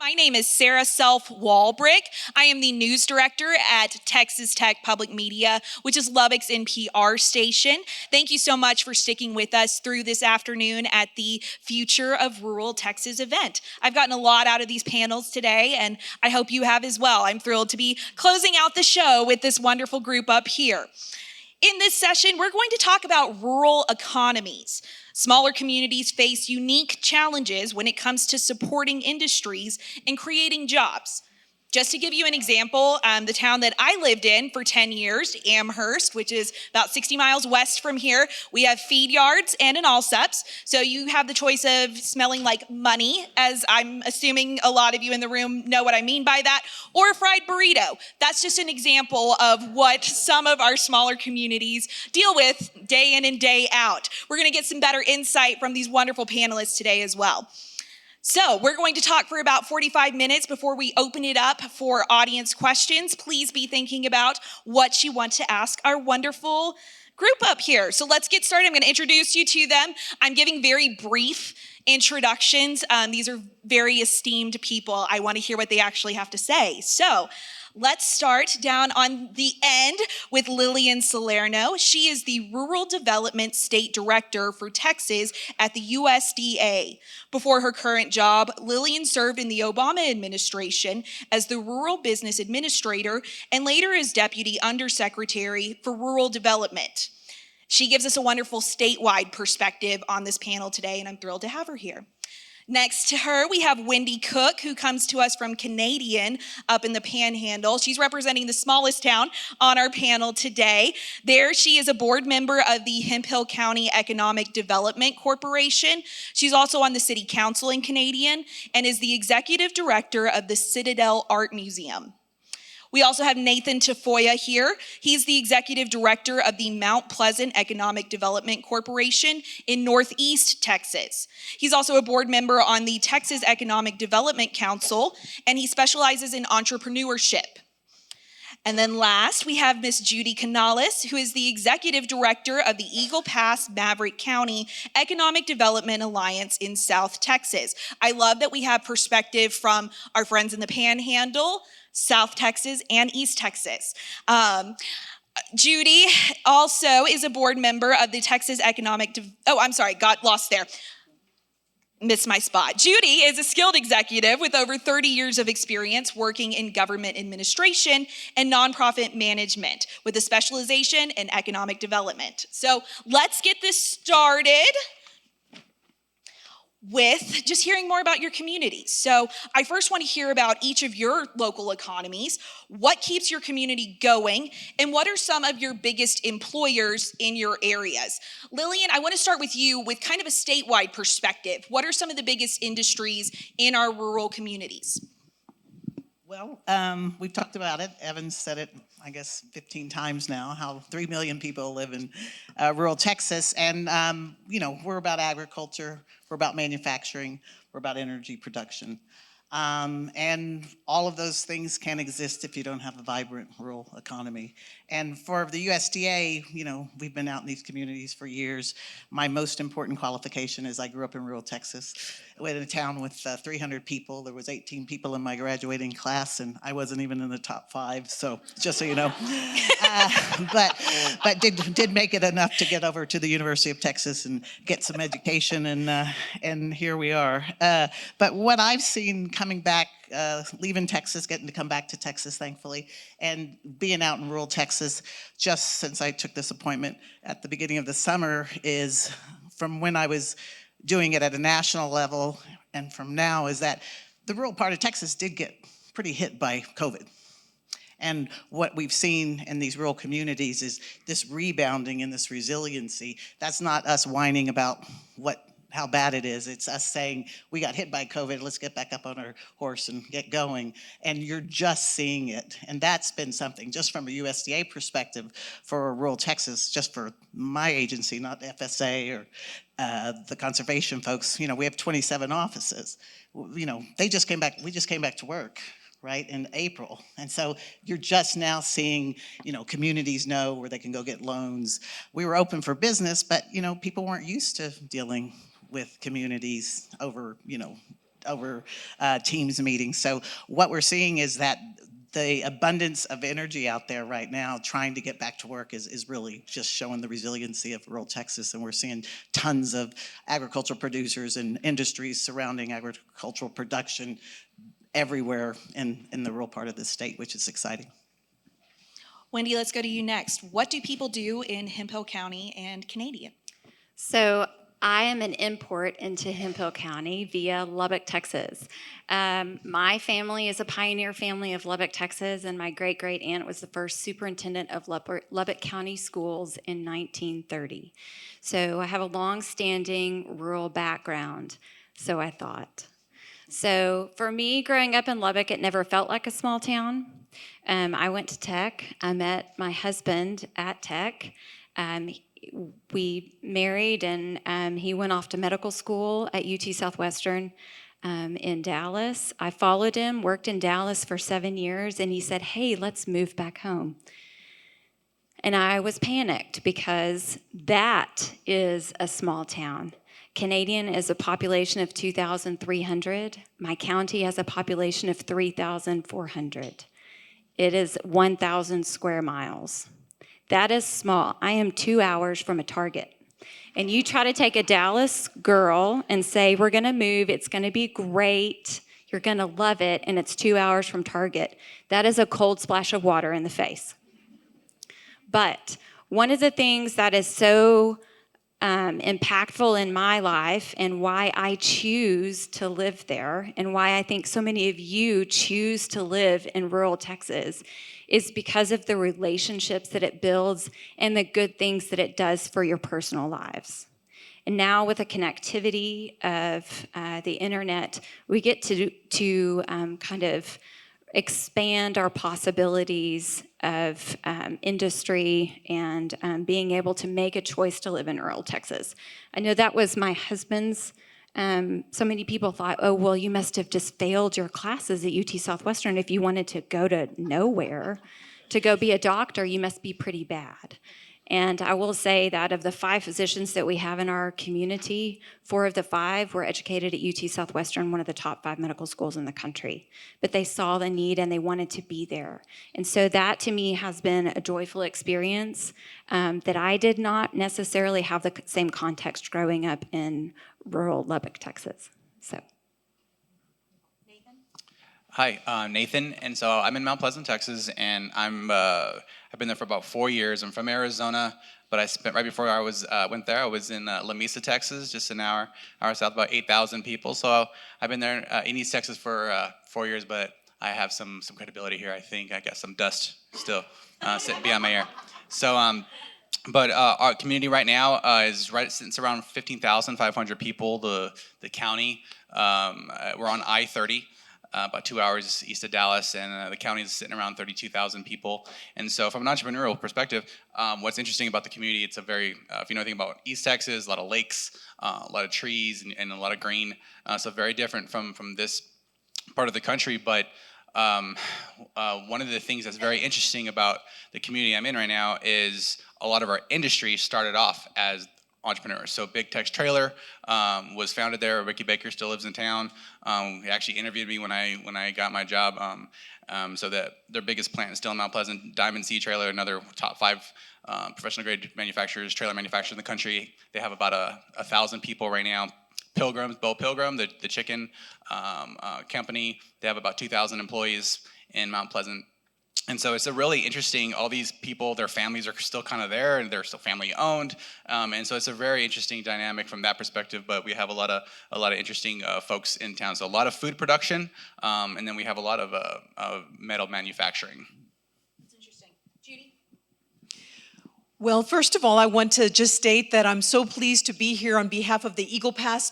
My name is Sarah Self-Walbrick. I am the news director at Texas Tech Public Media, which is Lubbock's NPR station. Thank you so much for sticking with us through this afternoon at the Future of Rural Texas event. I've gotten a lot out of these panels today, and I hope you have as well. I'm thrilled to be closing out the show with this wonderful group up here. In this session, we're going to talk about rural economies. Smaller communities face unique challenges when it comes to supporting industries and creating jobs. Just to give you an example, the town that I lived in for 10 years, Amherst, which is about 60 miles west from here, we have feed yards and an Allsups. So you have the choice of smelling like money, as I'm assuming a lot of you in the room know what I mean by that, or a fried burrito. That's just an example of what some of our smaller communities deal with day in and day out. We're going to get some better insight from these wonderful panelists today as well. So we're going to talk for about 45 minutes before we open it up for audience questions. Please be thinking about what you want to ask our wonderful group up here. So let's get started. I'm going to introduce you to them. I'm giving very brief introductions. These are very esteemed people. I want to hear what they actually have to say. So let's start down on the end with Lillian Salerno. She is the Rural Development State Director for Texas at the USDA. Before her current job, Lillian served in the Obama administration as the Rural Business Administrator and later as Deputy Undersecretary for Rural Development. She gives us a wonderful statewide perspective on this panel today, and I'm thrilled to have her here. Next to her, we have Wendie Cook, who comes to us from Canadian up in the Panhandle. She's representing the smallest town on our panel today. There, she is a board member of the Hemphill County Economic Development Corporation. She's also on the City Council in Canadian and is the executive director of the Citadel Art Museum. We also have Nathan Tafoya here. He's the executive director of the Mount Pleasant Economic Development Corporation in Northeast Texas. He's also a board member on the Texas Economic Development Council, and he specializes in entrepreneurship. And then last, we have Miss Judy Canales, who is the executive director of the Eagle Pass Maverick County Economic Development Alliance in South Texas. I love that we have perspective from our friends in the Panhandle, South Texas, and East Texas. Judy also is a board member of the Texas got lost there. Missed my spot. Judy is a skilled executive with over 30 years of experience working in government administration and nonprofit management with a specialization in economic development. So let's get this started with just hearing more about your communities. So I first want to hear about each of your local economies, what keeps your community going, and what are some of your biggest employers in your areas. Lillian, I want to start with you with kind of a statewide perspective. What are some of the biggest industries in our rural communities? Well, we've talked about it. Evan's said it, I guess, 15 times now, how 3 million people live in rural Texas. And, we're about agriculture, we're about manufacturing, we're about energy production. And all of those things can't exist if you don't have a vibrant rural economy. And for the USDA, we've been out in these communities for years. My most important qualification is I grew up in rural Texas. I went in a town with 300 people. There was 18 people in my graduating class, and I wasn't even in the top 5. So just so you know, but did make it enough to get over to the University of Texas and get some education, and here we are. But what I've seen coming back, leaving Texas, getting to come back to Texas, thankfully, and being out in rural Texas just since I took this appointment at the beginning of the summer is from when I was doing it at a national level and from now is that the rural part of Texas did get pretty hit by COVID. And what we've seen in these rural communities is this rebounding and this resiliency. That's not us whining about how bad it is. It's us saying, we got hit by COVID, let's get back up on our horse and get going. And you're just seeing it. And that's been something, just from a USDA perspective, for rural Texas, just for my agency, not FSA or the conservation folks. We have 27 offices. We just came back to work, right, in April. And so you're just now seeing, communities know where they can go get loans. We were open for business, but, people weren't used to dealing with communities over, over Teams meetings. So what we're seeing is that the abundance of energy out there right now trying to get back to work is really just showing the resiliency of rural Texas. And we're seeing tons of agricultural producers and industries surrounding agricultural production everywhere in the rural part of the state, which is exciting. Wendie, let's go to you next. What do people do in Hemphill County and Canadian? So I am an import into Hemphill County via Lubbock, Texas. My family is a pioneer family of Lubbock, Texas, and my great-great-aunt was the first superintendent of Lubbock County schools in 1930. So I have a long-standing rural background, so I thought. So for me, growing up in Lubbock, it never felt like a small town. I went to Tech. I met my husband at Tech. We married, and he went off to medical school at UT Southwestern in Dallas. I followed him, worked in Dallas for 7 years, and he said, "Hey, let's move back home." And I was panicked because that is a small town. Canadian is a population of 2,300. My county has a population of 3,400. It is 1,000 square miles. That is small. I am 2 hours from a Target. And you try to take a Dallas girl and say, we're going to move, it's going to be great, you're going to love it, and it's 2 hours from Target. That is a cold splash of water in the face. But one of the things that is so impactful in my life and why I choose to live there and why I think so many of you choose to live in rural Texas is because of the relationships that it builds and the good things that it does for your personal lives. And now with the connectivity of the internet, we get to kind of expand our possibilities of industry and being able to make a choice to live in rural Texas. I know that was my husband's. So many people thought, oh, well, you must have just failed your classes at UT Southwestern. If you wanted to go to nowhere to go be a doctor, you must be pretty bad. And I will say that of the 5 physicians that we have in our community, 4 of the 5 were educated at UT Southwestern, one of the top 5 medical schools in the country. But they saw the need and they wanted to be there. And so that to me has been a joyful experience that I did not necessarily have the same context growing up in rural Lubbock, Texas. So. Hi, I'm Nathan, and so I'm in Mount Pleasant, Texas, and I've been there for about 4 years. I'm from Arizona, but I spent right before I went there. I was in La Mesa, Texas, just an hour south, about 8,000 people. So I've been there in East Texas for 4 years, but I have some credibility here. I think I got some dust still sitting behind my ear. So, but our community right now it's around 15,500 people. The county, we're on I-30. About 2 hours east of Dallas, and the county is sitting around 32,000 people. And so from an entrepreneurial perspective, what's interesting about the community, it's a very, if you know anything about East Texas, a lot of lakes, a lot of trees, and a lot of green. So very different from this part of the country. But one of the things that's very interesting about the community I'm in right now is a lot of our industry started off as entrepreneurs. So Big Tex Trailer was founded there. Ricky Baker still lives in town. He actually interviewed me when I got my job. So that their biggest plant is still in Mount Pleasant. Diamond Sea Trailer, another top 5 professional grade trailer manufacturers in the country. They have about 1,000 people right now. Bo Pilgrim, the chicken company, they have about 2,000 employees in Mount Pleasant. And so it's a really interesting, all these people, their families are still kind of there, and they're still family owned. And so it's a very interesting dynamic from that perspective, but we have a lot of interesting folks in town. So a lot of food production, and then we have a lot of metal manufacturing. That's interesting. Judy? Well, first of all, I want to just state that I'm so pleased to be here on behalf of the Eagle Pass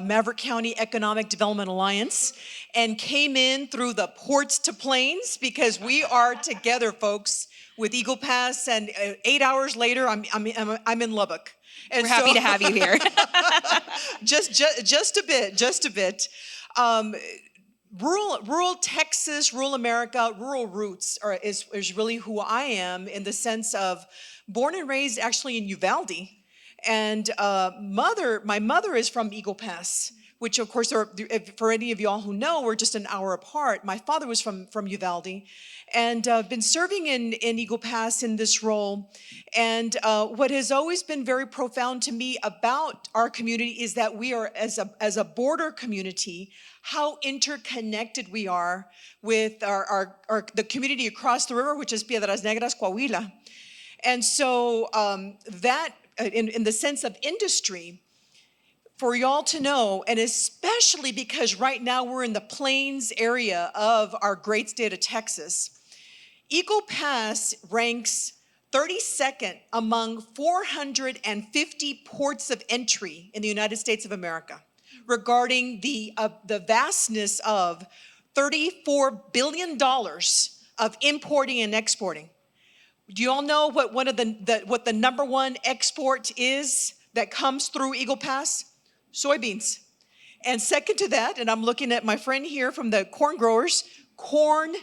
Maverick County Economic Development Alliance, and came in through the ports to plains because we are together, folks, with Eagle Pass. And 8 hours later, I'm in Lubbock. And We're happy to have you here. just a bit. Rural Texas, rural America, rural roots is really who I am, in the sense of born and raised actually in Uvalde. And my mother is from Eagle Pass, which of course are, for any of y'all who know, we're just an hour apart. My father was from Uvalde, and been serving in Eagle Pass in this role. And what has always been very profound to me about our community is that we are, as a border community, how interconnected we are with the community across the river, which is Piedras Negras, Coahuila. And so that, in the sense of industry, for y'all to know, and especially because right now we're in the plains area of our great state of Texas, Eagle Pass ranks 32nd among 450 ports of entry in the United States of America regarding the vastness of $34 billion of importing and exporting. Do you all know what what the number one export is that comes through Eagle Pass? Soybeans. And second to that, and I'm looking at my friend here from the corn growers, corn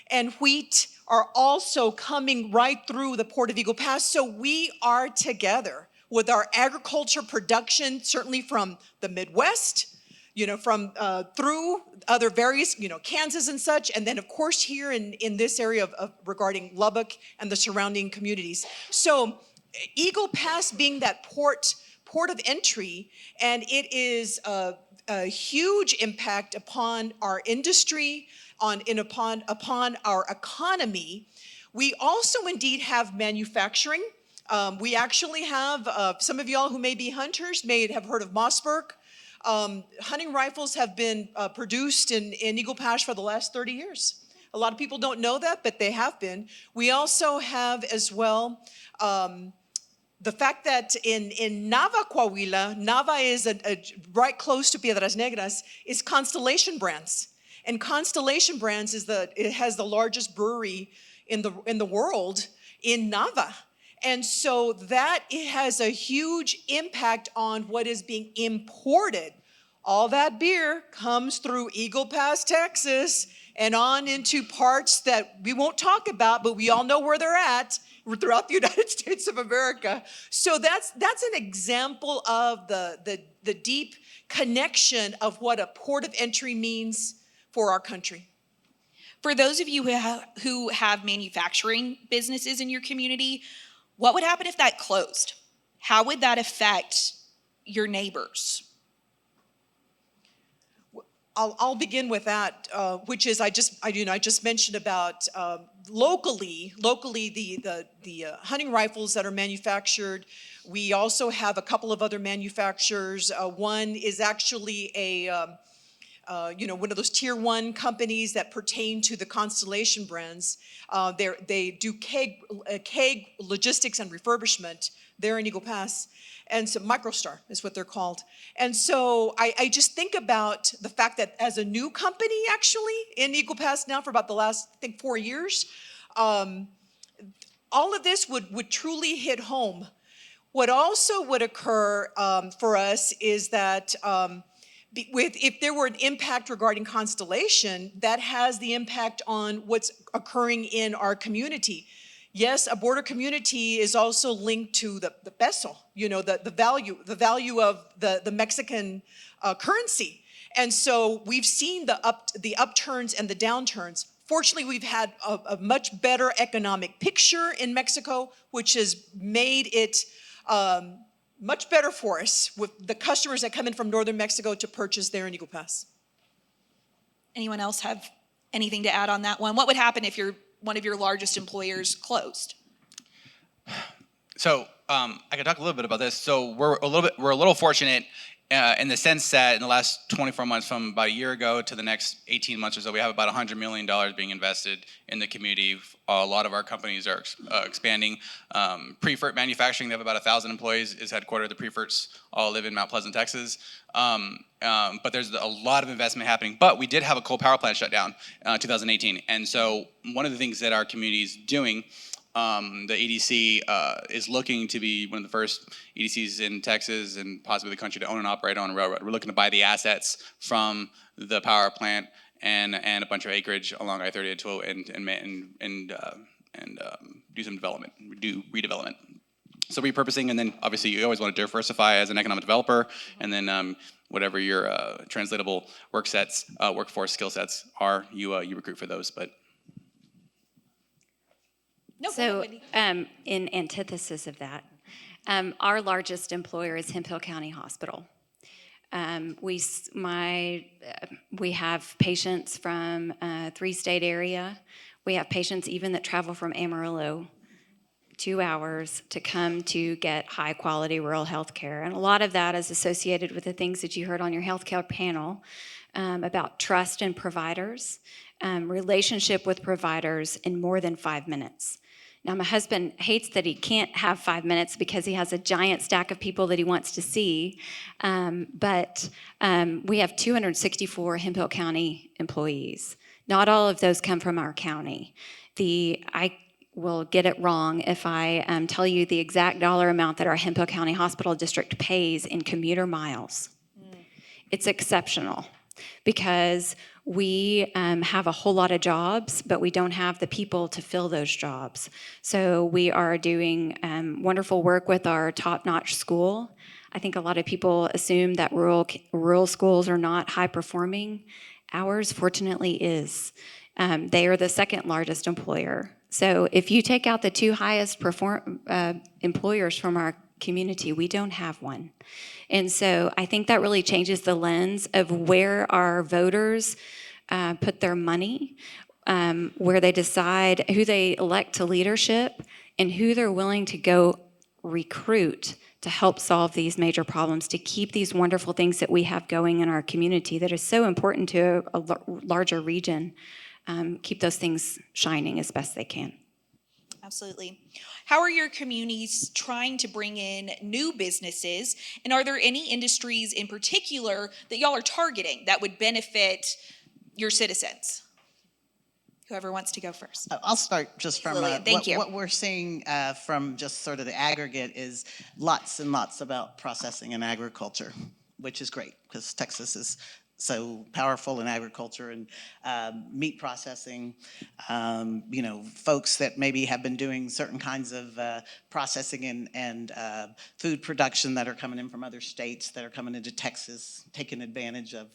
and wheat are also coming right through the Port of Eagle Pass. So we are together with our agriculture production, certainly from the Midwest, from through other various, Kansas and such, and then of course here in this area of regarding Lubbock and the surrounding communities. So Eagle Pass being that port of entry, and it is a huge impact upon our industry, upon our economy. We also indeed have manufacturing. We actually have, some of y'all who may be hunters may have heard of Mossberg. Hunting rifles have been produced in Eagle Pass for the last 30 years. A lot of people don't know that, but they have been. We also have as well the fact that in Nava, Coahuila, Nava is right close to Piedras Negras, is Constellation Brands. And Constellation Brands it has the largest brewery in the world in Nava. And so that it has a huge impact on what is being imported. All that beer comes through Eagle Pass, Texas, and on into parts that we won't talk about, but we all know where they're at throughout the United States of America. So that's an example of the deep connection of what a port of entry means for our country. For those of you who have manufacturing businesses in your community, what would happen if that closed? How would that affect your neighbors? I'll begin with that, which is I just mentioned about locally the hunting rifles that are manufactured. We also have a couple of other manufacturers. One is actually one of those tier one companies that pertain to the Constellation Brands. They do keg logistics and refurbishment there in Eagle Pass. And so MicroStar is what they're called. And so I just think about the fact that as a new company actually in Eagle Pass now for about the last, I think, 4 years, all of this would truly hit home. What also would occur for us is that if there were an impact regarding Constellation, that has the impact on what's occurring in our community. Yes, a border community is also linked to the peso, the value of the Mexican currency. And so we've seen the upturns and the downturns. Fortunately, we've had a much better economic picture in Mexico, which has made it much better for us with the customers that come in from northern Mexico to purchase there in Eagle Pass. Anyone else have anything to add on that one? What would happen if one of your largest employers closed? So I can talk a little bit about this. So we're a little fortunate in the sense that in the last 24 months, from about a year ago to the next 18 months or so, we have about $100 million being invested in the community. A lot of our companies are expanding. Prefert Manufacturing, they have about 1,000 employees, is headquartered. The Preferts all live in Mount Pleasant, Texas. But there's a lot of investment happening. But we did have a coal power plant shut down in 2018. And so one of the things that our community is doing, the EDC is looking to be one of the first EDCs in Texas and possibly the country to own and operate on a railroad. We're looking to buy the assets from the power plant and a bunch of acreage along I-30 and do some development, do redevelopment. So repurposing, and then obviously you always want to diversify as an economic developer, and then whatever your translatable workforce skill sets are, you recruit for those. But No, go So, ahead, Wendie. in antithesis of that, our largest employer is Hemphill County Hospital. We have patients from three-state area. We have patients even that travel from Amarillo 2 hours to come to get high-quality rural health care. And a lot of that is associated with the things that you heard on your healthcare panel about trust in providers, relationship with providers in more than 5 minutes. Now, my husband hates that he can't have 5 minutes because he has a giant stack of people that he wants to see. But we have 264 Hemphill County employees. Not all of those come from our county. I will get it wrong if I tell you the exact dollar amount that our Hemphill County Hospital District pays in commuter miles. It's exceptional because we have a whole lot of jobs, but we don't have the people to fill those jobs. So we are doing wonderful work with our top-notch school. I think a lot of people assume that rural schools are not high-performing. Ours, fortunately, is. They are the second largest employer. So if you take out the two highest employers from our community, we don't have one. And so I think that really changes the lens of where our voters put their money, where they decide who they elect to leadership, and who they're willing to go recruit to help solve these major problems, to keep these wonderful things that we have going in our community that is so important to a larger region, keep those things shining as best they can. Absolutely. How are your communities trying to bring in new businesses? And are there any industries in particular that y'all are targeting that would benefit your citizens? Whoever wants to go first. I'll start just from Lillian, thank you. what we're seeing from just sort of the aggregate is lots and lots about processing and agriculture, which is great because Texas is so powerful in agriculture and meat processing. Folks that maybe have been doing certain kinds of processing and food production that are coming in from other states that are coming into Texas, taking advantage of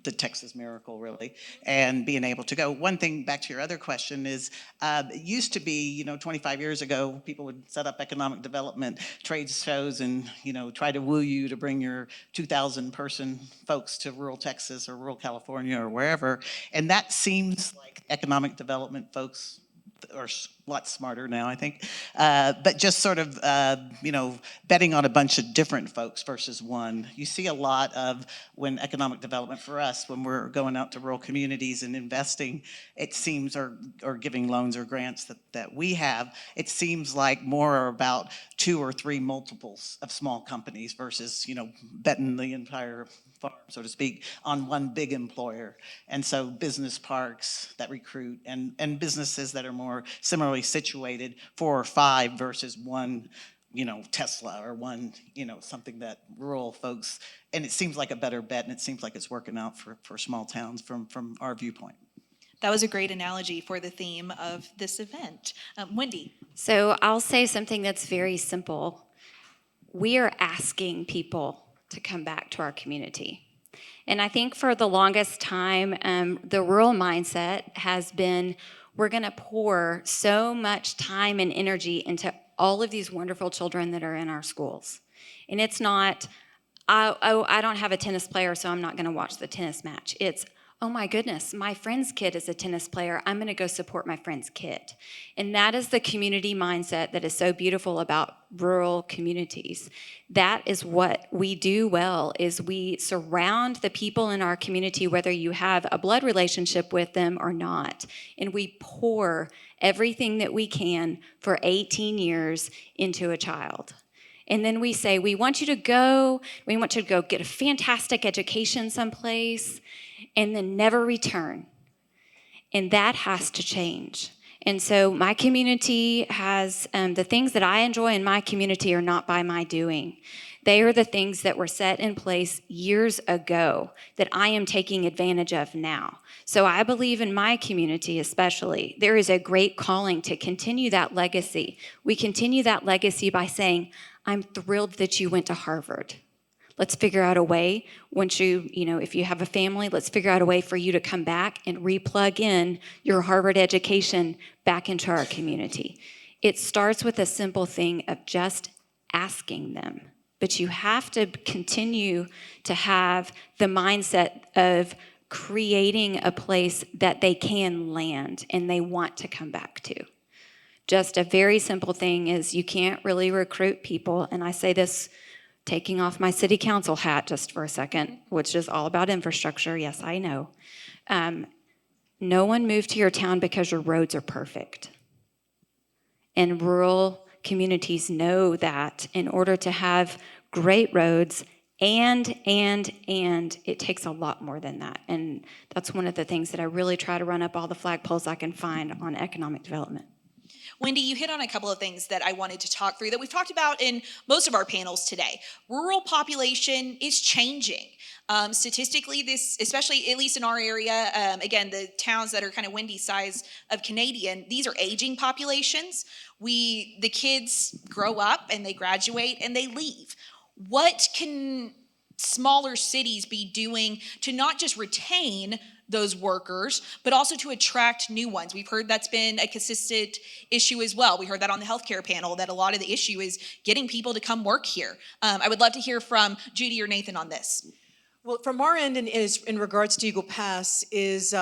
the Texas miracle, really, and being able to go. One thing, back to your other question, is it used to be, 25 years ago, people would set up economic development trade shows and, try to woo you to bring your 2,000 person folks to rural Texas or rural California or wherever. And that seems like economic development folks are a lot smarter now, I think, but just sort of, betting on a bunch of different folks versus one. You see a lot of when economic development for us, when we're going out to rural communities and investing, it seems, or giving loans or grants that we have, it seems like more are about 2 or 3 multiples of small companies versus, betting the entire farm, so to speak, on one big employer. And so business parks that recruit and businesses that are more similarly situated, 4 or 5 versus one, Tesla or one, something that rural folks, and it seems like a better bet, and it seems like it's working out for small towns from our viewpoint. That was a great analogy for the theme of this event. Wendie. So I'll say something that's very simple. We are asking people to come back to our community. And I think for the longest time, the rural mindset has been, we're going to pour so much time and energy into all of these wonderful children that are in our schools. And it's not, I don't have a tennis player, so I'm not going to watch the tennis match. It's, oh my goodness, my friend's kid is a tennis player. I'm going to go support my friend's kid. And that is the community mindset that is so beautiful about rural communities. That is what we do well, is we surround the people in our community, whether you have a blood relationship with them or not, and we pour everything that we can for 18 years into a child. And then we say, we want you to go get a fantastic education someplace, and then never return. And that has to change. And so my community has, the things that I enjoy in my community are not by my doing. They are the things that were set in place years ago that I am taking advantage of now. So I believe in my community especially, there is a great calling to continue that legacy. We continue that legacy by saying, I'm thrilled that you went to Harvard. Let's figure out a way, once if you have a family, let's figure out a way for you to come back and re-plug in your Harvard education back into our community. It starts with a simple thing of just asking them. But you have to continue to have the mindset of creating a place that they can land and they want to come back to. Just a very simple thing is you can't really recruit people, and I say this taking off my city council hat just for a second, which is all about infrastructure. Yes, I know. No one moved to your town because your roads are perfect. And rural communities know that in order to have great roads, and it takes a lot more than that. And that's one of the things that I really try to run up all the flagpoles I can find on economic development. Wendie, you hit on a couple of things that I wanted to talk through that we've talked about in most of our panels today. Rural population is changing. Statistically, this, especially at least in our area, again, the towns that are kind of Wendie's size of Canadian, these are aging populations. The kids grow up and they graduate and they leave. What can smaller cities be doing to not just retain those workers, but also to attract new ones? We've heard that's been a consistent issue as well. We heard that on the healthcare panel, that a lot of the issue is getting people to come work here. I would love to hear from Judy or Nathan on this. Well, from our end in regards to Eagle Pass is,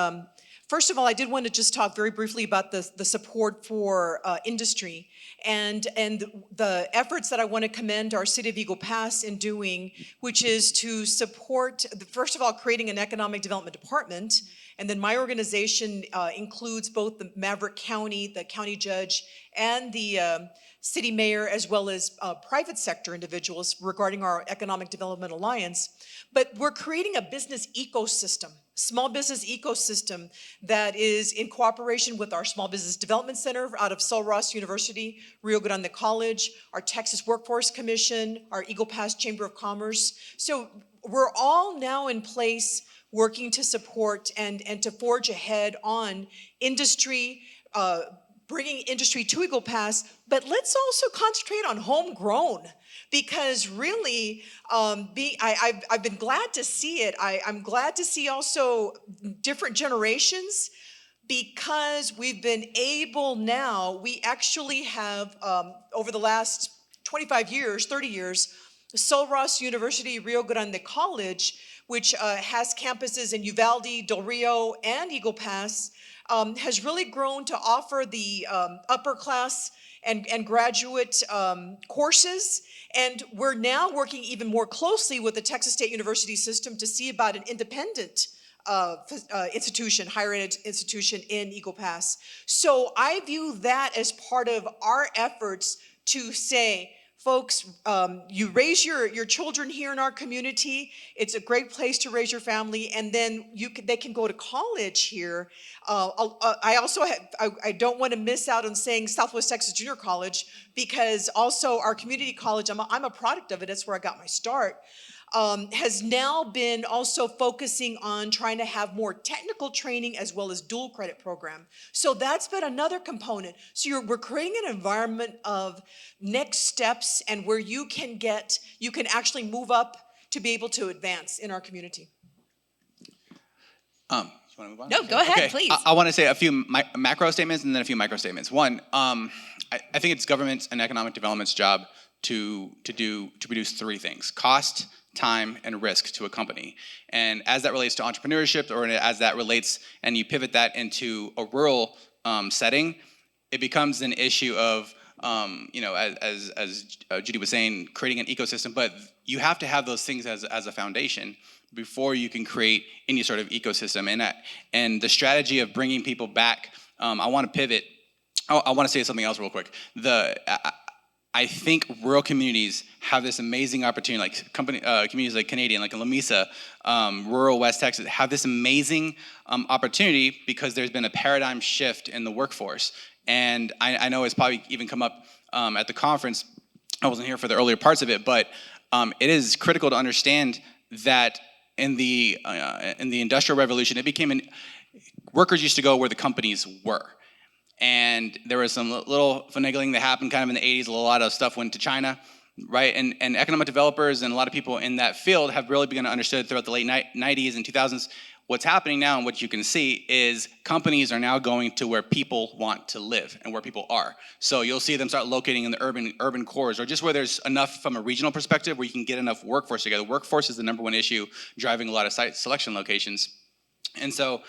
first of all, I did want to just talk very briefly about the support for industry and the efforts that I want to commend our City of Eagle Pass in doing, which is to support, first of all, creating an economic development department. And then my organization includes both the Maverick County, the county judge, and the city mayor, as well as private sector individuals regarding our Economic Development Alliance. But we're creating a business ecosystem, small business ecosystem that is in cooperation with our Small Business Development Center out of Sul Ross University, Rio Grande College, our Texas Workforce Commission, our Eagle Pass Chamber of Commerce. So we're all now in place working to support and to forge ahead on industry, bringing industry to Eagle Pass, but let's also concentrate on homegrown, because really, I've been glad to see it. I'm glad to see also different generations, because we've been able now, we actually have, over the last 25 years, 30 years, Sul Ross University, Rio Grande College, which has campuses in Uvalde, Del Rio, and Eagle Pass, has really grown to offer the upper class and graduate courses. And we're now working even more closely with the Texas State University system to see about an independent institution, higher ed institution in Eagle Pass. So I view that as part of our efforts to say, folks, you raise your children here in our community. It's a great place to raise your family, and then they can go to college here. I also I don't want to miss out on saying Southwest Texas Junior College, because also our community college, I'm a product of it. That's where I got my start. Has now been also focusing on trying to have more technical training as well as dual credit program. So that's been another component. So we're creating an environment of next steps and where you can actually move up to be able to advance in our community. You want to move on? No, go ahead, please. I want to say a few macro statements and then a few micro statements. One, I think it's government and economic development's job to produce three things: cost, time, and risk to a company. And as that relates to entrepreneurship, or as that relates and you pivot that into a rural setting, it becomes an issue of, as Judy was saying, creating an ecosystem. But you have to have those things as a foundation before you can create any sort of ecosystem. And the strategy of bringing people back, I want to pivot. I want to say something else real quick. I think rural communities have this amazing opportunity, like communities like Canadian, like in Lamesa, rural West Texas, have this amazing opportunity because there's been a paradigm shift in the workforce. And I know it's probably even come up at the conference. I wasn't here for the earlier parts of it, but it is critical to understand that in the Industrial Revolution, it became workers used to go where the companies were. And there was some little finagling that happened kind of in the 80s. A lot of stuff went to China, right? And economic developers and a lot of people in that field have really begun to understand throughout the late 90s and 2000s. What's happening now and what you can see is companies are now going to where people want to live and where people are. So you'll see them start locating in the urban cores, or just where there's enough from a regional perspective where you can get enough workforce together. Workforce is the number one issue driving a lot of site selection locations. And so,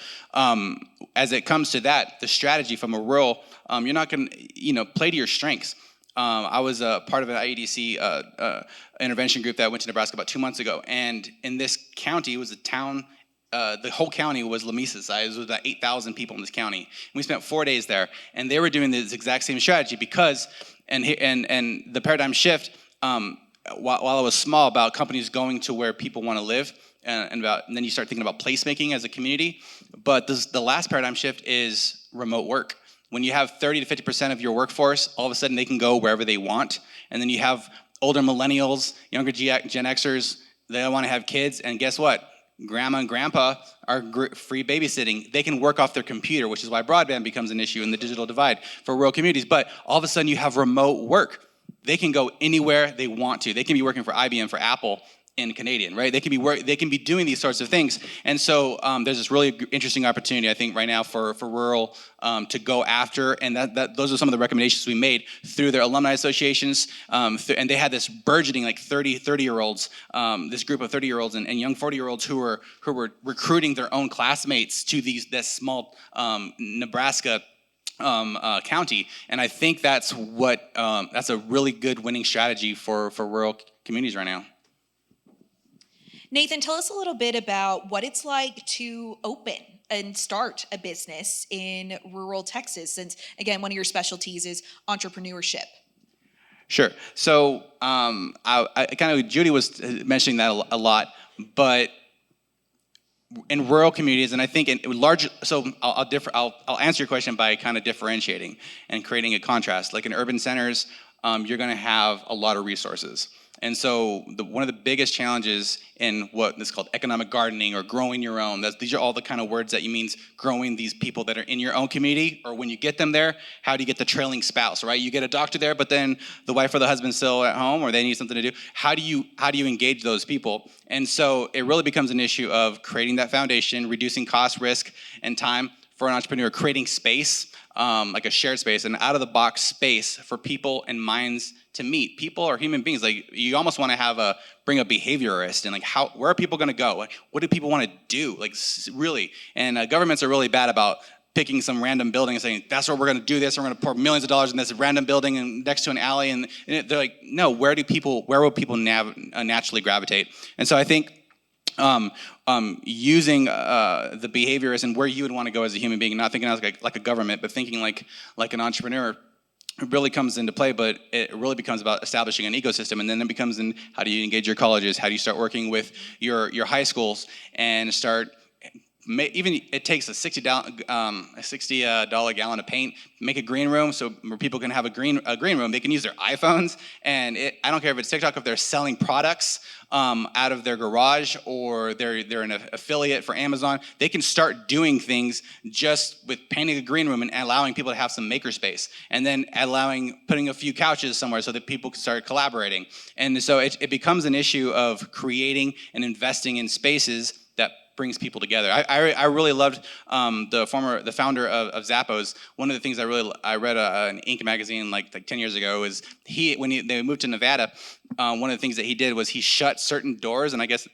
as it comes to that, the strategy from a rural, you're not going to, play to your strengths. I was a part of an IEDC intervention group that went to Nebraska about 2 months ago, and in this county, it was a town. The whole county was Lamesa size. It was about 8,000 people in this county. And we spent 4 days there, and they were doing this exact same strategy because, and the paradigm shift, while it was small about companies going to where people want to live. And then you start thinking about placemaking as a community. But the last paradigm shift is remote work. When you have 30 to 50% of your workforce, all of a sudden they can go wherever they want. And then you have older millennials, younger Gen Xers, they want to have kids. And guess what? Grandma and grandpa are free babysitting. They can work off their computer, which is why broadband becomes an issue in the digital divide for rural communities. But all of a sudden you have remote work. They can go anywhere they want to. They can be working for IBM, for Apple, in Canadian, right? They can be doing these sorts of things. And so there's this really interesting opportunity, I think, right now for rural to go after, and those are some of the recommendations we made through their alumni associations, and they had this burgeoning, like 30-year-olds, this group of 30-year-olds and young 40-year-olds who were recruiting their own classmates to this small Nebraska county. And I think that's a really good winning strategy for rural communities right now. Nathan, tell us a little bit about what it's like to open and start a business in rural Texas, since, again, one of your specialties is entrepreneurship. Sure. So I kind of, Judy was mentioning that a lot, but in rural communities, and I think in large, so I'll answer your question by kind of differentiating and creating a contrast. Like in urban centers, you're going to have a lot of resources. And so one of the biggest challenges in what is called economic gardening or growing your own, these are all the kind of words that you means growing these people that are in your own community, or when you get them there, how do you get the trailing spouse, right? You get a doctor there, but then the wife or the husband's still at home, or they need something to do. How do you engage those people? And so it really becomes an issue of creating that foundation, reducing cost, risk, and time for an entrepreneur, creating space, like a shared space, an out-of-the-box space for people and minds to meet. People are human beings. Like, you almost want to bring a behaviorist, and like, where are people going to go? Like, what do people want to do? Like, really, and governments are really bad about picking some random building and saying, that's where we're going to do this. We're going to pour millions of dollars in this random building and next to an alley. And they're like, no, where will people naturally gravitate? And so I think using the behaviorists and where you would want to go as a human being, not thinking like a government, but thinking like an entrepreneur, it really comes into play. But it really becomes about establishing an ecosystem, and then it becomes in how do you engage your colleges, how do you start working with your high schools, and start. Even it takes a $60 gallon of paint. Make a green room so where people can have a green room. They can use their iPhones, and I don't care if it's TikTok, if they're selling products out of their garage, or they're an affiliate for Amazon. They can start doing things just with painting a green room and allowing people to have some makerspace, and then putting a few couches somewhere so that people can start collaborating. And so it becomes an issue of creating and investing in spaces that brings people together. I really loved the founder of Zappos. One of the things I read an Inc. magazine like 10 years ago is they moved to Nevada. One of the things that he did was he shut certain doors, and I guess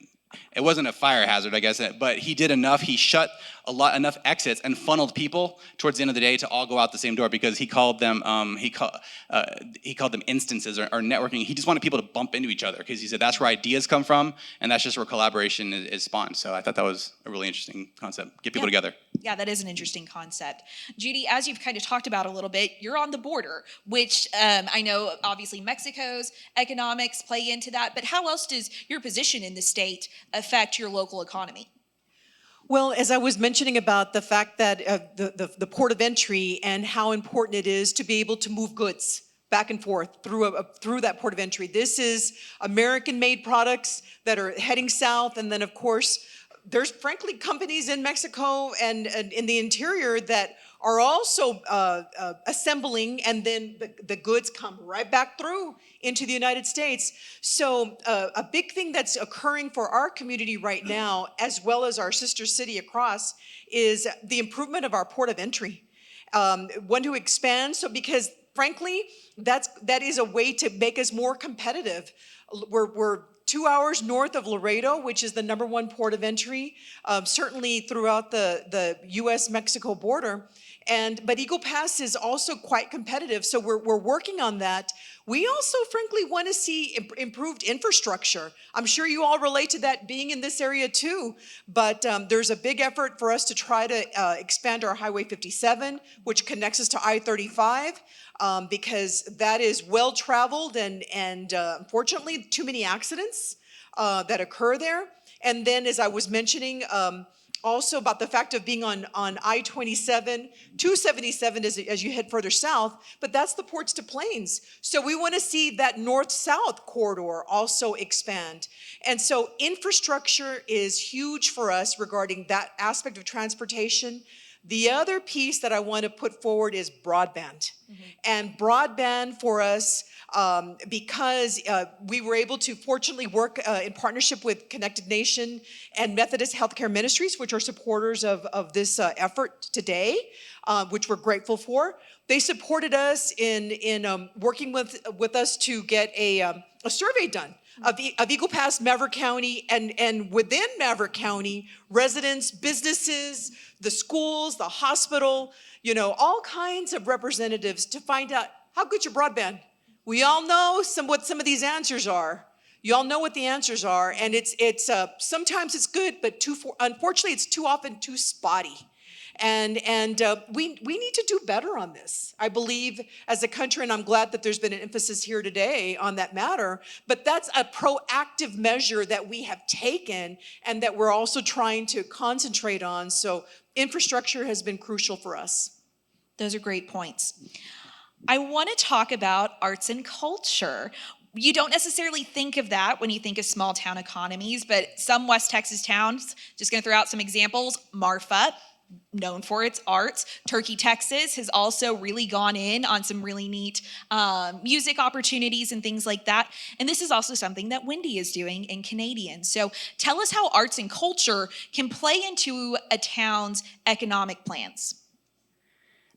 it wasn't a fire hazard, I guess, but he did enough. He shut enough exits and funneled people towards the end of the day to all go out the same door, because he called them instances or networking. He just wanted people to bump into each other, because he said that's where ideas come from, and that's just where collaboration is spawned. So I thought that was a really interesting concept. Get people together. Yeah, that is an interesting concept. Judy, as you've kind of talked about a little bit, you're on the border, which I know obviously Mexico's economics play into that, but how else does your position in the state affect your local economy? Well, as I was mentioning about the fact that the port of entry and how important it is to be able to move goods back and forth through that port of entry. This is American-made products that are heading south, and then of course, there's frankly companies in Mexico and in the interior that are also assembling, and then the goods come right back through into the United States. So a big thing that's occurring for our community right now, as well as our sister city across, is the improvement of our port of entry. Want to expand, so because frankly, that is a way to make us more competitive. We're 2 hours north of Laredo, which is the #1 port of entry, certainly throughout the U.S.-Mexico border. But Eagle Pass is also quite competitive, so we're working on that. We also, frankly, want to see improved infrastructure. I'm sure you all relate to that being in this area too, but there's a big effort for us to try to expand our Highway 57, which connects us to I-35, because that is well-traveled and unfortunately, too many accidents that occur there. And then, as I was mentioning, also about the fact of being on I-27, 277 as you head further south, but that's the ports to plains. So we want to see that north-south corridor also expand. And so infrastructure is huge for us regarding that aspect of transportation. The other piece that I want to put forward is broadband. And broadband for us, because we were able to fortunately work in partnership with Connected Nation and Methodist Healthcare Ministries, which are supporters of this effort today, which we're grateful for. They supported us in working with us to get a survey done of Eagle Pass, Maverick County, and within Maverick County, residents, businesses, the schools, the hospital, all kinds of representatives to find out how good's your broadband. We all know what some of these answers are. You all know what the answers are, and it's sometimes it's good, but unfortunately, it's too often too spotty. And we need to do better on this, I believe, as a country, and I'm glad that there's been an emphasis here today on that matter, but that's a proactive measure that we have taken and that we're also trying to concentrate on. So infrastructure has been crucial for us. Those are great points. I want to talk about arts and culture. You don't necessarily think of that when you think of small town economies, but some West Texas towns, just going to throw out some examples, Marfa, known for its arts. Turkey, Texas has also really gone in on some really neat music opportunities and things like that. And this is also something that Wendie is doing in Canadian. So tell us how arts and culture can play into a town's economic plans.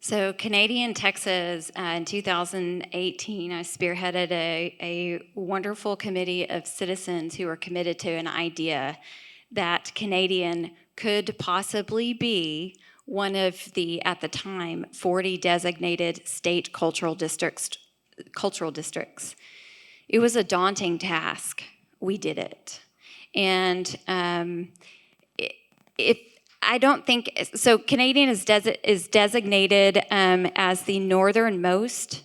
So Canadian Texas, in 2018, I spearheaded a wonderful committee of citizens who are committed to an idea that Canadian could possibly be one of the, at the time, 40 designated state cultural districts. It was a daunting task. We did it. And I don't think, so Canadian is designated as the northernmost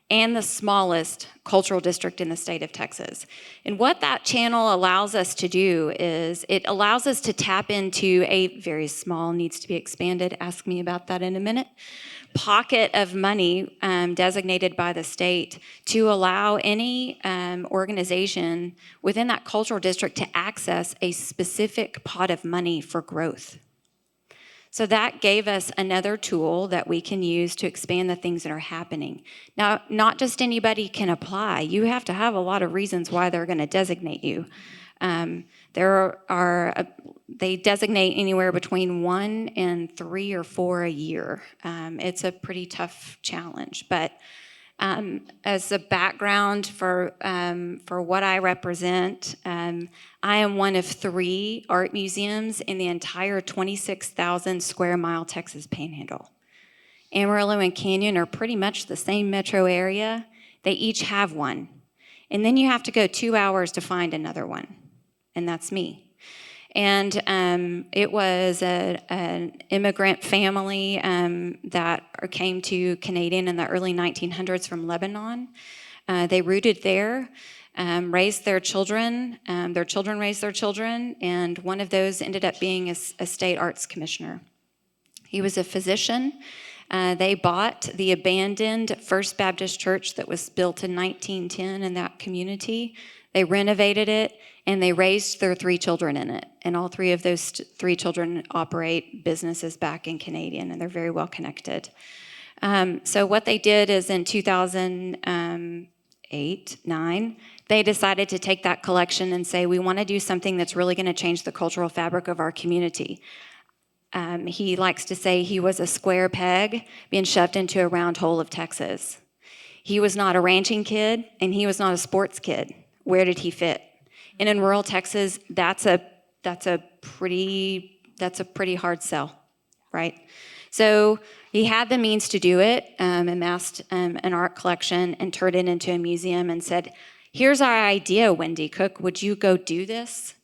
and the smallest cultural district in the state of Texas. And what that channel allows us to do is it allows us to tap into a very small, needs to be expanded, ask me about that in a minute, pocket of money designated by the state to allow any organization within that cultural district to access a specific pot of money for growth. So that gave us another tool that we can use to expand the things that are happening. Now, not just anybody can apply. You have to have a lot of reasons why they're going to designate you. They designate anywhere between 1 and 3 or 4 a year. It's a pretty tough challenge, but As a background for what I represent, I am one of 3 art museums in the entire 26,000 square mile Texas Panhandle. Amarillo and Canyon are pretty much the same metro area. They each have one. And then you have to go 2 hours to find another one. And that's me. And it was an immigrant family that came to Canadian in the early 1900s from Lebanon. They rooted there, raised their children raised their children, and one of those ended up being a state arts commissioner. He was a physician. They bought the abandoned First Baptist Church that was built in 1910 in that community. They renovated it, and they raised their 3 children in it. And all 3 of those 3 children operate businesses back in Canadian, and they're very well connected. So what they did is in 2008-9, they decided to take that collection and say, we want to do something that's really going to change the cultural fabric of our community. He likes to say he was a square peg being shoved into a round hole of Texas. He was not a ranching kid, and he was not a sports kid. Where did he fit? And in rural Texas, that's a pretty hard sell, right? So he had the means to do it, amassed an art collection and turned it into a museum and said, here's our idea, Wendie Cook, would you go do this?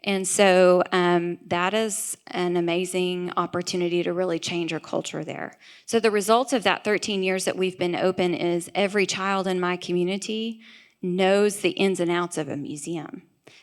And so that is an amazing opportunity to really change our culture there. So the results of that 13 years that we've been open is every child in my community knows the ins and outs of a museum.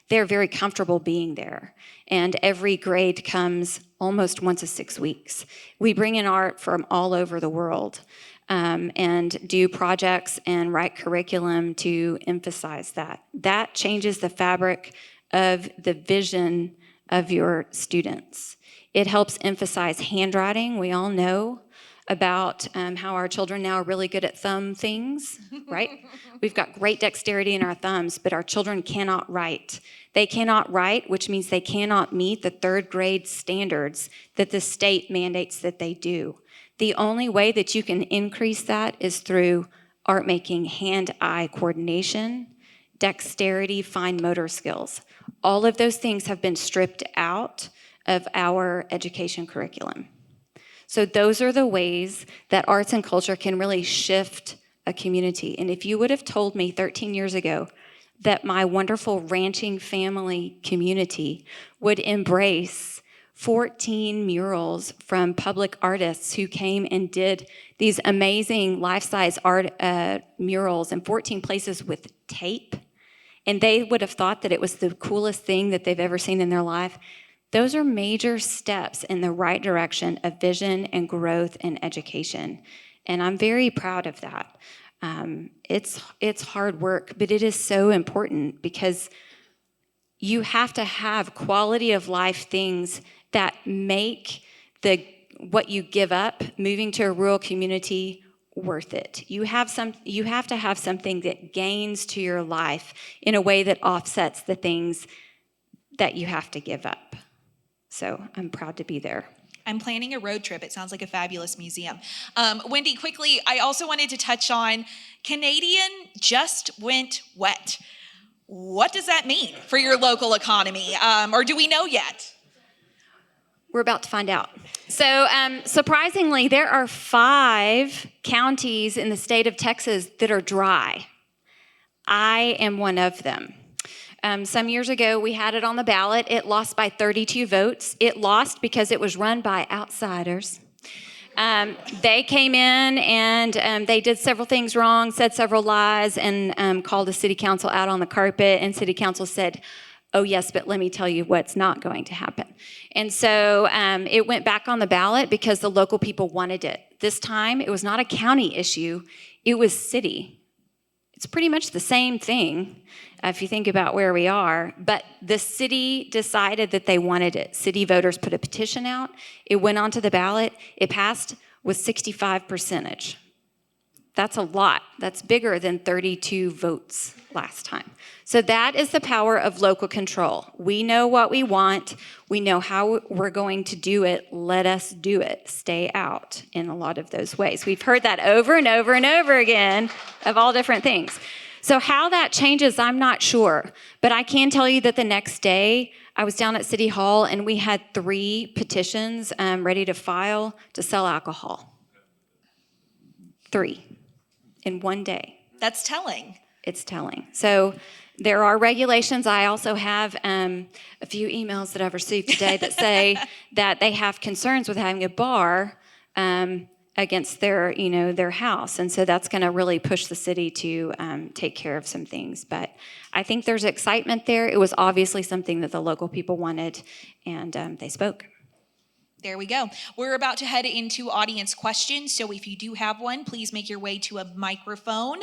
They're very comfortable being there. And every grade comes almost once a 6 weeks. We bring in art from all over the world and do projects and write curriculum to emphasize that. That changes the fabric of the vision of your students. It helps emphasize handwriting. We all know about how our children now are really good at thumb things, right? We've got great dexterity in our thumbs, but our children cannot write. They cannot write, which means they cannot meet the 3rd grade standards that the state mandates that they do. The only way that you can increase that is through art making, hand-eye coordination, dexterity, fine motor skills. All of those things have been stripped out of our education curriculum. So those are the ways that arts and culture can really shift a community. And if you would have told me 13 years ago that my wonderful ranching family community would embrace 14 murals from public artists who came and did these amazing life-size art murals in 14 places with tape, and they would have thought that it was the coolest thing that they've ever seen in their life, those are major steps in the right direction of vision and growth and education. And I'm very proud of that. It's hard work, but it is so important because you have to have quality of life things that make what you give up moving to a rural community worth it. You have to have something that gains to your life in a way that offsets the things that you have to give up. So I'm proud to be there. I'm planning a road trip. It sounds like a fabulous museum. Wendie, quickly, I also wanted to touch on Canadian just went wet. What does that mean for your local economy? Or do we know yet? We're about to find out. So surprisingly, there are 5 counties in the state of Texas that are dry. I am one of them. Some years ago, we had it on the ballot. It lost by 32 votes. It lost because it was run by outsiders. They came in and they did several things wrong, said several lies, and called the city council out on the carpet. And city council said, oh, yes, but let me tell you what's not going to happen. And so it went back on the ballot because the local people wanted it. This time, it was not a county issue. It was city. It's pretty much the same thing if you think about where we are, but the city decided that they wanted it. City voters put a petition out. It went onto the ballot. It passed with 65%. That's a lot. That's bigger than 32 votes last time. So that is the power of local control. We know what we want. We know how we're going to do it. Let us do it. Stay out in a lot of those ways. We've heard that over and over and over again of all different things. So how that changes, I'm not sure. But I can tell you that the next day, I was down at City Hall and we had 3 petitions ready to file to sell alcohol. 3 in one day. That's telling. It's telling. So there are regulations. I also have a few emails that I've received today that say that they have concerns with having a bar against their house. And so that's going to really push the city to take care of some things. But I think there's excitement there. It was obviously something that the local people wanted, and they spoke. There we go. We're about to head into audience questions. So if you do have one, please make your way to a microphone.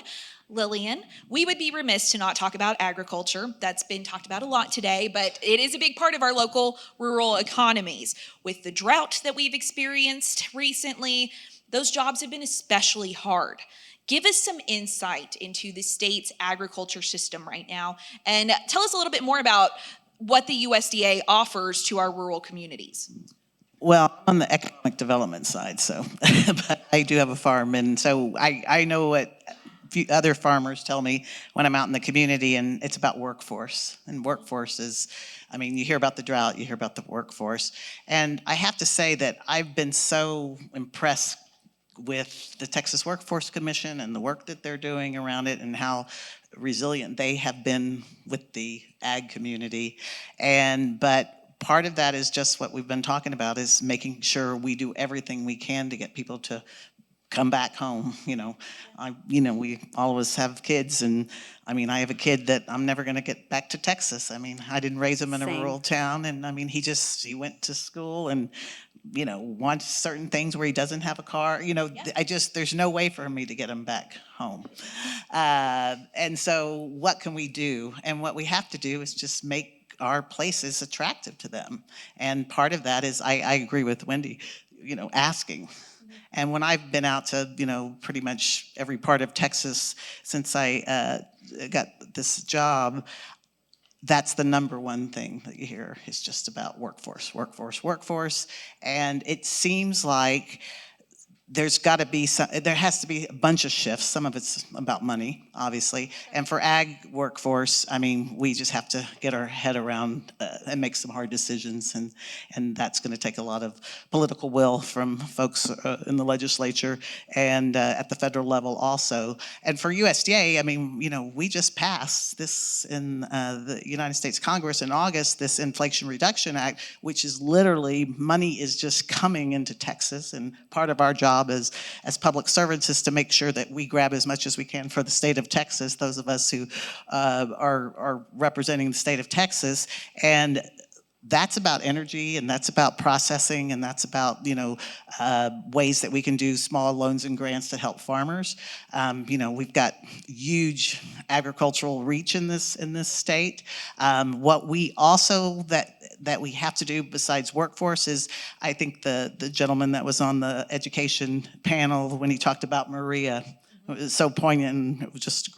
Lillian, we would be remiss to not talk about agriculture. That's been talked about a lot today, but it is a big part of our local rural economies. With the drought that we've experienced recently, those jobs have been especially hard. Give us some insight into the state's agriculture system right now, and tell us a little bit more about what the USDA offers to our rural communities. Well, on the economic development side, so, but I do have a farm, and so I know what other farmers tell me when I'm out in the community, and it's about workforce. And workforce is, I mean, you hear about the drought, you hear about the workforce, and I have to say that I've been so impressed with the Texas Workforce Commission and the work that they're doing around it and how resilient they have been with the ag community. But part of that is just what we've been talking about, is making sure we do everything we can to get people to come back home. We all of us have kids, and I mean, I have a kid that I'm never going to get back to Texas. I mean, I didn't raise him in a rural town, and I mean, he went to school and wants certain things where he doesn't have a car. There's no way for me to get him back home. And so what can we do? And what we have to do is just make our places attractive to them. And part of that is, I agree with Wendie, asking. And when I've been out to, pretty much every part of Texas since I got this job, that's the number one thing that you hear is just about workforce. And it seems like there has to be a bunch of shifts. Some of it's about money, obviously. And for ag workforce, I mean, we just have to get our head around and make some hard decisions. And that's going to take a lot of political will from folks in the legislature and at the federal level also. And for USDA, I mean, we just passed this in the United States Congress in August, this Inflation Reduction Act, which is literally money is just coming into Texas. And part of our job as public servants is to make sure that we grab as much as we can for the state of Texas, those of us who are representing the state of Texas. And that's about energy, and that's about processing, and that's about ways that we can do small loans and grants to help farmers. We've got huge agricultural reach in this state. What we also that we have to do besides workforce is, I think the gentleman that was on the education panel when he talked about Maria. It was so poignant. It was just a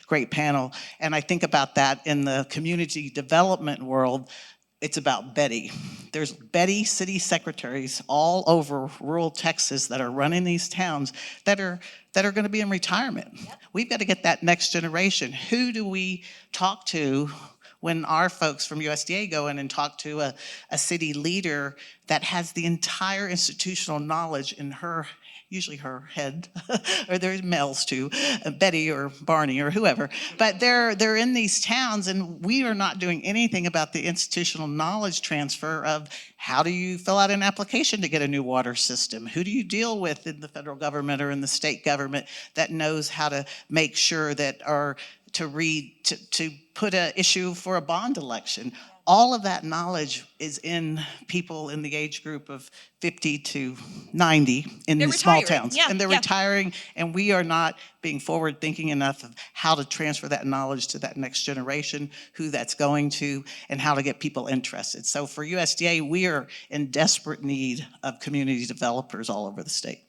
great panel. And I think about that in the community development world. It's about Betty. There's Betty city secretaries all over rural Texas that are running these towns that are going to be in retirement. Yep. We've got to get that next generation. Who do we talk to when our folks from USDA go in and talk to a city leader that has the entire institutional knowledge in usually her head, or there's males too, Betty or Barney or whoever, but they're in these towns, and we are not doing anything about the institutional knowledge transfer of how do you fill out an application to get a new water system? Who do you deal with in the federal government or in the state government that knows how to make sure that to put an issue for a bond election? All of that knowledge is in people in the age group of 50 to 90 in these small towns. Yeah, and they're retiring, and we are not being forward thinking enough of how to transfer that knowledge to that next generation, who that's going to, and how to get people interested. So for USDA, we are in desperate need of community developers all over the state.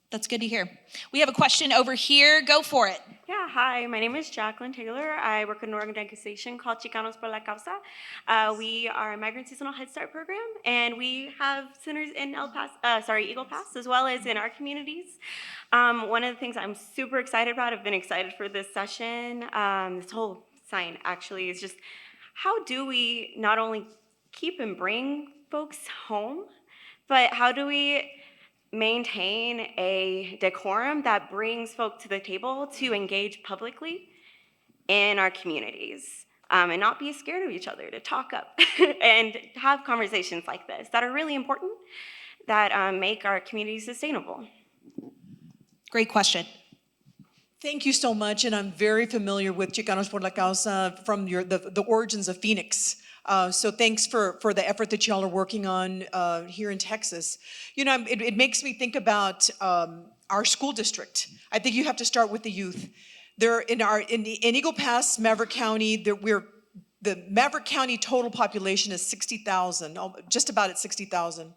That's good to hear. We have a question over here. Go for it. Yeah, hi, my name is Jacqueline Taylor. I work in an organization called Chicanos por la Causa. We are a migrant seasonal Head Start program, and we have centers in Eagle Pass, as well as in our communities. One of the things I'm super excited about, I've been excited for this session, this whole sign actually, is just how do we not only keep and bring folks home, but how do we maintain a decorum that brings folk to the table to engage publicly in our communities, and not be scared of each other, to talk up and have conversations like this that are really important, that make our communities sustainable. Great question. Thank you so much, and I'm very familiar with Chicanos por la Causa from the origins of Phoenix. So thanks for the effort that y'all are working on here in Texas. You know, it makes me think about our school district. I think you have to start with the youth. There in Eagle Pass, Maverick County, the Maverick County total population is 60,000, just about at 60,000.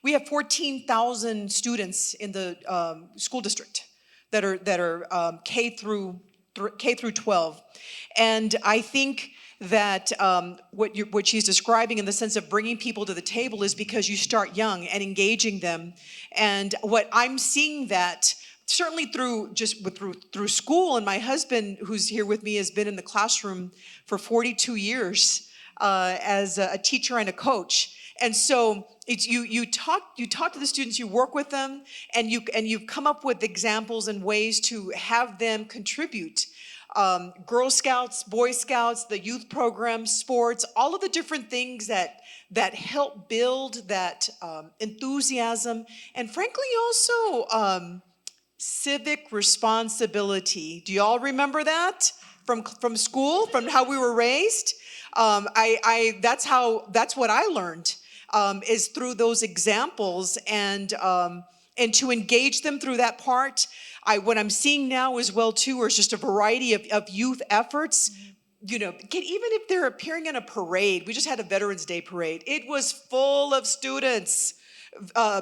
We have 14,000 students in the school district that are K through 12, and I think that what she's describing in the sense of bringing people to the table is because you start young and engaging them. And what I'm seeing that certainly through school, and my husband, who's here with me, has been in the classroom for 42 years as a teacher and a coach. And so it's you talk to the students, you work with them, and you come up with examples and ways to have them contribute. Girl Scouts, Boy Scouts, the youth program, sports, all of the different things that help build that enthusiasm, and frankly also civic responsibility. Do you all remember that from school, from how we were raised? That's what I learned, is through those examples, and to engage them through that part. What I'm seeing now as well too is just a variety of youth efforts. You know, even if they're appearing in a parade, we just had a Veterans Day parade. It was full of students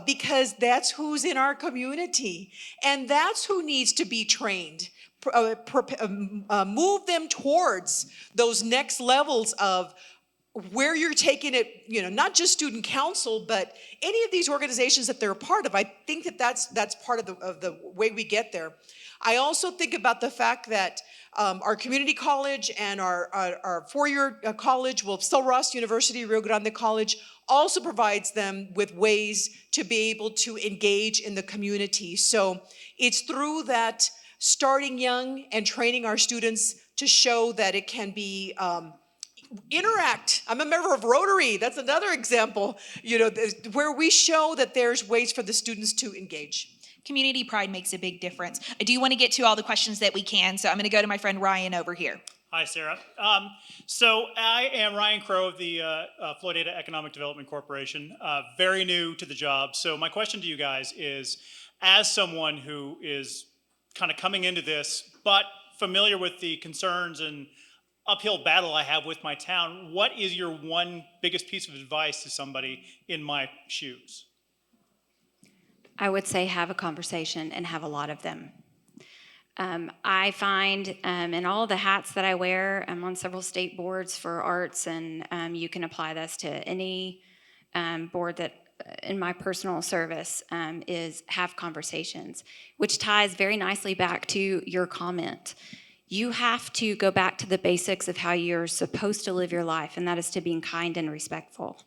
because that's who's in our community, and that's who needs to be trained. Move them towards those next levels of where you're taking it, not just student council, but any of these organizations that they're a part of. I think that's part of the way we get there. I also think about the fact that our community college and our four-year college, Sul Ross University, Rio Grande College, also provides them with ways to be able to engage in the community. So it's through that starting young and training our students to show that it can be interact. I'm a member of Rotary. That's another example, where we show that there's ways for the students to engage. Community pride makes a big difference. I do want to get to all the questions that we can, so I'm going to go to my friend Ryan over here. Hi, Sarah. So I am Ryan Crow of the Florida Economic Development Corporation, very new to the job. So my question to you guys is, as someone who is kind of coming into this, but familiar with the concerns and uphill battle I have with my town, what is your one biggest piece of advice to somebody in my shoes? I would say have a conversation and have a lot of them. I find in all the hats that I wear, I'm on several state boards for arts, and you can apply this to any board that in my personal service, is have conversations, which ties very nicely back to your comment. You have to go back to the basics of how you're supposed to live your life, and that is to being kind and respectful.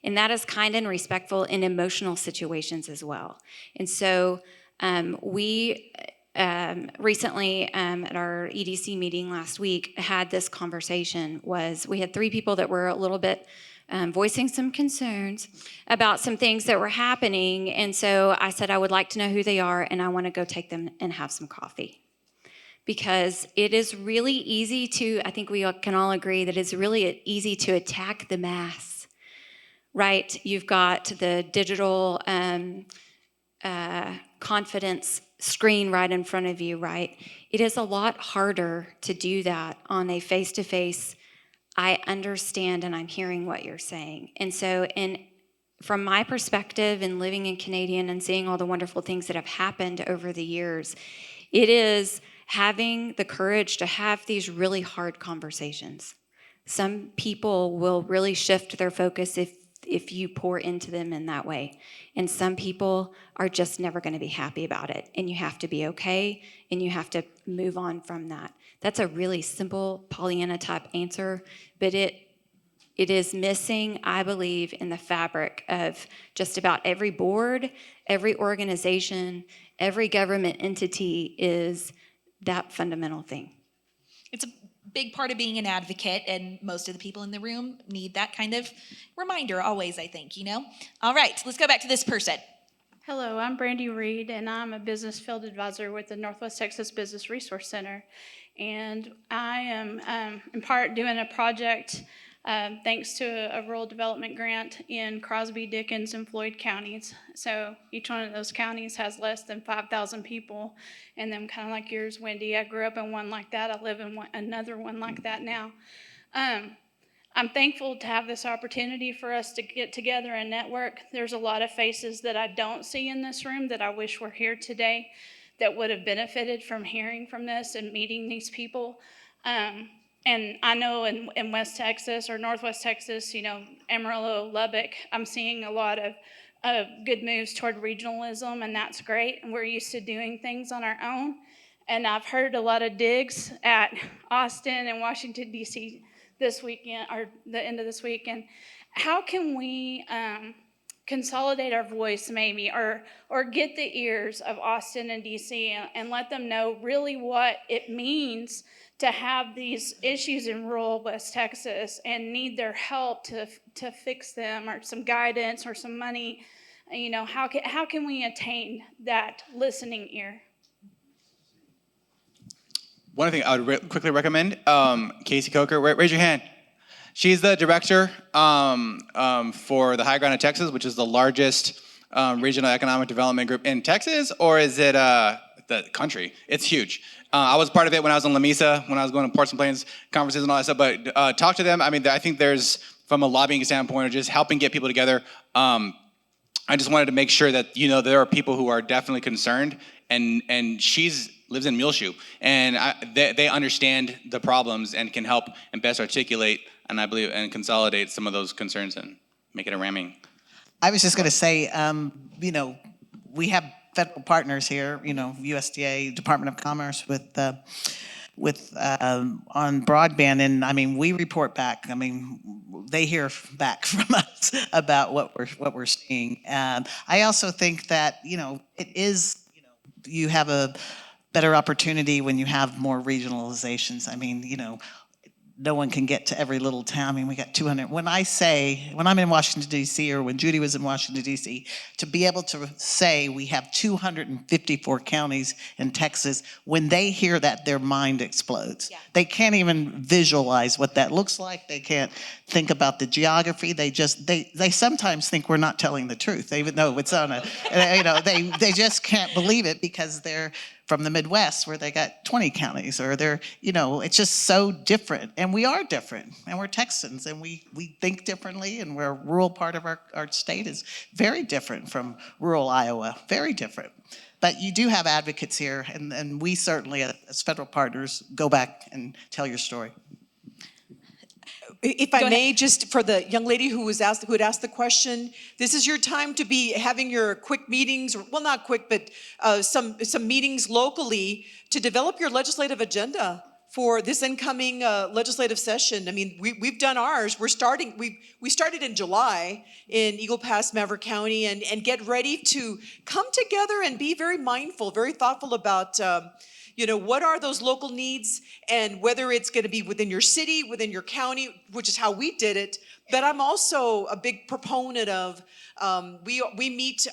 And that is kind and respectful in emotional situations as well. And so we recently at our EDC meeting last week had this conversation. We had 3 people that were a little bit voicing some concerns about some things that were happening. And so I said I would like to know who they are, and I want to go take them and have some coffee. Because it is really easy to, I think we can all agree that it's really easy to attack the mass, right? You've got the digital confidence screen right in front of you, right? It is a lot harder to do that on a face-to-face, I understand and I'm hearing what you're saying. And so in from my perspective and living in Canadian and seeing all the wonderful things that have happened over the years, it is having the courage to have these really hard conversations. Some people will really shift their focus if you pour into them in that way. And some people are just never going to be happy about it. And you have to be okay, and you have to move on from that. That's a really simple Pollyanna type answer, but it is missing, I believe, in the fabric of just about every board, every organization, every government entity is that fundamental thing. It's a big part of being an advocate, and most of the people in the room need that kind of reminder always, I think, All right, let's go back to this person. Hello, I'm Brandy Reed, and I'm a business field advisor with the Northwest Texas Business Resource Center. And I am in part doing a project thanks to a rural development grant in Crosby, Dickens, and Floyd counties. So each one of those counties has less than 5,000 people, and then kind of like yours, Wendie. I grew up in one like that. I live in another one like that now. I'm thankful to have this opportunity for us to get together and network. There's a lot of faces that I don't see in this room that I wish were here today that would have benefited from hearing from this and meeting these people. And I know in West Texas or Northwest Texas, Amarillo, Lubbock, I'm seeing a lot of good moves toward regionalism, and that's great. And we're used to doing things on our own. And I've heard a lot of digs at Austin and Washington, D.C. this weekend, or the end of this week. And how can we consolidate our voice maybe, or get the ears of Austin and D.C. and let them know really what it means to have these issues in rural West Texas and need their help to fix them, or some guidance or some money. How can we attain that listening ear? One thing I would quickly recommend, Casey Coker, raise your hand. She's the director for the High Ground of Texas, which is the largest regional economic development group in Texas, or is it the country? It's huge. I was part of it when I was in La Mesa, when I was going to Ports and Plains conferences and all that stuff, but talk to them. I mean, I think there's, from a lobbying standpoint, or just helping get people together, I just wanted to make sure that, there are people who are definitely concerned, and she's lives in Muleshoe, and they understand the problems and can help and best articulate, and I believe, and consolidate some of those concerns and make it a ramming. I was just going to say, we have federal partners here, USDA, Department of Commerce with on broadband, and I mean, we report back. I mean, they hear back from us about what we're seeing. I also think that it is, you have a better opportunity when you have more regionalizations. I mean, no one can get to every little town. I mean, we got 200. When I'm in Washington, D.C., or when Judy was in Washington, D.C., to be able to say we have 254 counties in Texas, when they hear that, their mind explodes. Yeah. They can't even visualize what that looks like. They can't think about the geography. They sometimes think we're not telling the truth, even though it's on they just can't believe it because they're from the Midwest where they got 20 counties, or it's just so different. And we are different, and we're Texans, and we think differently, and we're a rural part of our state is very different from rural Iowa, very different. But you do have advocates here, and we certainly, as federal partners, go back and tell your story. If I may, just for the young lady who had asked the question, this is your time to be having your quick meetings, well, not quick, but some meetings locally to develop your legislative agenda for this incoming legislative session. I mean, we've done ours. We started in July in Eagle Pass, Maverick County, and get ready to come together and be very mindful, very thoughtful about what are those local needs, and whether it's going to be within your city, within your county, which is how we did it. But I'm also a big proponent of, we meet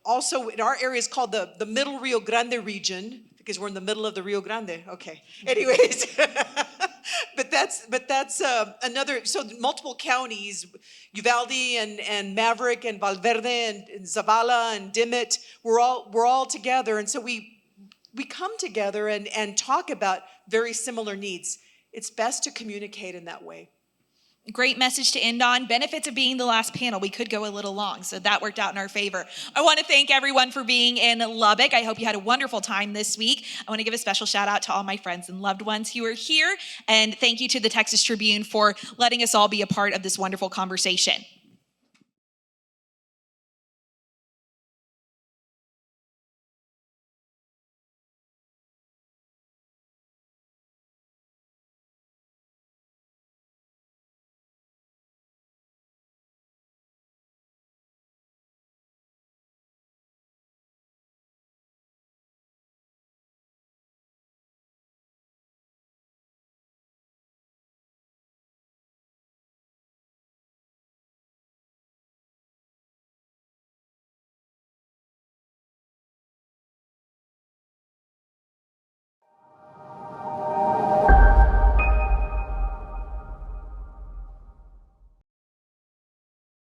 also in our area is called the Middle Rio Grande region, because we're in the middle of the Rio Grande. Okay. Anyways, but that's another. So multiple counties, Uvalde and Maverick and Valverde and Zavala and Dimmitt. We're all together, and so we come together and talk about very similar needs. It's best to communicate in that way. Great message to end on. Benefits of being the last panel. We could go a little long, so that worked out in our favor. I want to thank everyone for being in Lubbock. I hope you had a wonderful time this week. I want to give a special shout out to all my friends and loved ones who are here. And thank you to the Texas Tribune for letting us all be a part of this wonderful conversation.